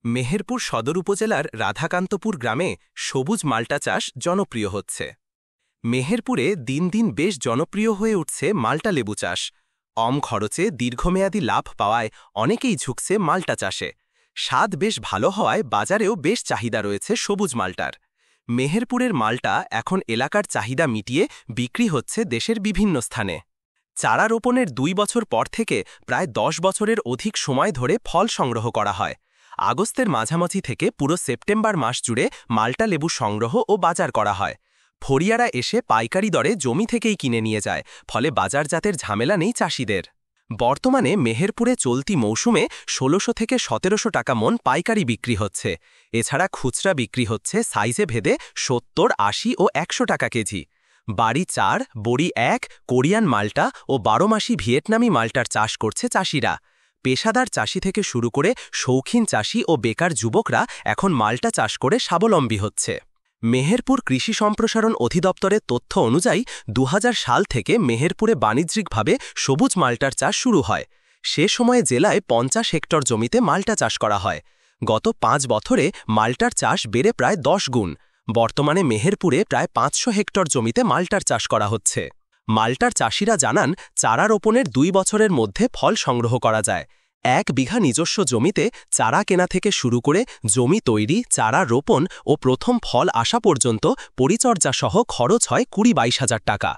মেহেরপুর সদর উপজেলার রাধাকান্তপুর গ্রামে সবুজ মাল্টা চাষ জনপ্রিয় হচ্ছে। মেহেরপুরে দিন দিন বেশ জনপ্রিয় হয়ে উঠছে মাল্টা লেবু চাষ। কম খরচে দীর্ঘমেয়াদী লাভ পাওয়ায় অনেকেই ঝুঁকছে মাল্টা চাষে। স্বাদ বেশ ভালো হওয়ায় বাজারেও বেশ চাহিদা রয়েছে সবুজ মাল্টার। মেহেরপুরের মাল্টা এখন এলাকার চাহিদা মিটিয়ে বিক্রি হচ্ছে দেশের বিভিন্ন স্থানে। চারা রোপণের ২ বছর পর থেকে প্রায় ১০ বছরের অধিক সময় ধরে ফল সংগ্রহ করা হয়। আগস্টের মাঝামাঝি থেকে পুরো সেপ্টেম্বর মাস জুড়ে মাল্টা লেবু সংগ্রহ ও বাজার করা হয়। ফড়িয়ারা এসে পাইকারি দরে জমি থেকেই কিনে নিয়ে যায়, ফলে বাজারজাতের ঝামেলা নেই চাষিদের। বর্তমানে মেহেরপুরে চলতি মৌসুমে ১৬০০ থেকে ১৭০০ টাকা মন পাইকারি বিক্রি হচ্ছে। এছাড়া খুচরা বিক্রি হচ্ছে সাইজে ভেদে ৭০, ৮০ ও ১০০ টাকা কেজি। বাড়ি ৪, বড়ি ১, কোরিয়ান মাল্টা ও ১২ মাসি ভিয়েতনামি মাল্টার চাষ করছে চাষিরা। পেশাদার চাষি থেকে শুরু করে শৌখিন চাষি ও বেকার যুবকরা এখন মাল্টা চাষ করে স্বাবলম্বী হচ্ছে। মেহেরপুর কৃষি সম্প্রসারণ অধিদপ্তরের তথ্য অনুযায়ী ২০০০ সাল থেকে মেহেরপুরে বাণিজ্যিকভাবে সবুজ মাল্টার চাষ শুরু হয়। সে সময়ে জেলায় ৫০ হেক্টর জমিতে মাল্টা চাষ করা হয়। গত ৫ বছরে মাল্টার চাষ বেড়ে প্রায় ১০ গুণ। বর্তমানে মেহেরপুরে প্রায় ৫০০ হেক্টর জমিতে মাল্টার চাষ করা হচ্ছে। মাল্টার চাষিরা জানান, চারা রোপণের ২ বছরের মধ্যে ফল সংগ্রহ করা যায়। ১ বিঘা নিজস্ব জমিতে চারা কেনা থেকে শুরু করে জমি তৈরি, চারা রোপণ ও প্রথম ফল আসা পর্যন্ত পরিচর্যাসহ খরচ হয় ২০-২২ হাজার টাকা।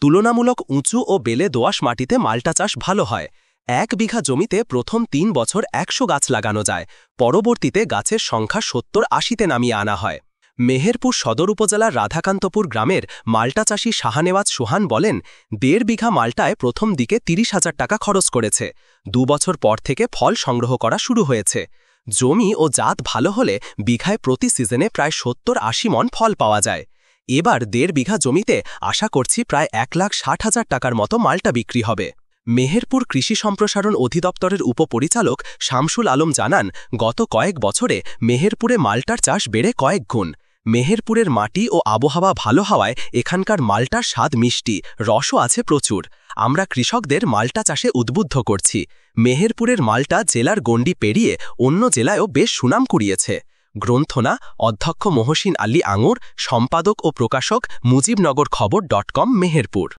তুলনামূলক উঁচু ও বেলে দোআঁশ মাটিতে মাল্টা চাষ ভালো হয়। ১ বিঘা জমিতে প্রথম ৩ বছর ১০০ গাছ লাগানো যায়, পরবর্তীতে গাছের সংখ্যা ৭০-৮০-তে নামিয়ে আনা হয়। মেহেরপুর সদর উপজেলার রাধাকান্তপুর গ্রামের মাল্টা চাষী শাহনেওয়াজ সোহান বলেন, ১.৫ বিঘা মাল্টায় প্রথম দিকে ৩০,০০০ টাকা খরচ করেছে। ২ বছর পর থেকে ফল সংগ্রহ করা শুরু হয়েছে। জমি ও জাত ভালো হলে বিঘায় প্রতি সিজনে প্রায় ৭০-৮০ মণ ফল পাওয়া যায়। এবার ১.৫ বিঘা জমিতে আশা করছি প্রায় ১,৬০,০০০ টাকার মতো মাল্টা বিক্রি হবে। মেহেরপুর কৃষি সম্প্রসারণ অধিদপ্তরের উপপরিচালক শামসুল আলম জানান, গত কয়েক বছরে মেহেরপুরে মাল্টার চাষ বেড়ে কয়েক গুণ। মেহেরপুরের মাটি ও আবহাওয়া ভালো হওয়ায় এখানকার মাল্টার স্বাদ মিষ্টি, রসও আছে প্রচুর। আমরা কৃষকদের মাল্টা চাষে উদ্বুদ্ধ করছি। মেহেরপুরের মাল্টা জেলার গণ্ডি পেরিয়ে অন্য জেলায়ও বেশ সুনাম কুড়িয়েছে। গ্রন্থনা অধ্যক্ষ মহসিন আলী আঙুর, সম্পাদক ও প্রকাশক মুজিবনগর খবর.com, মেহেরপুর।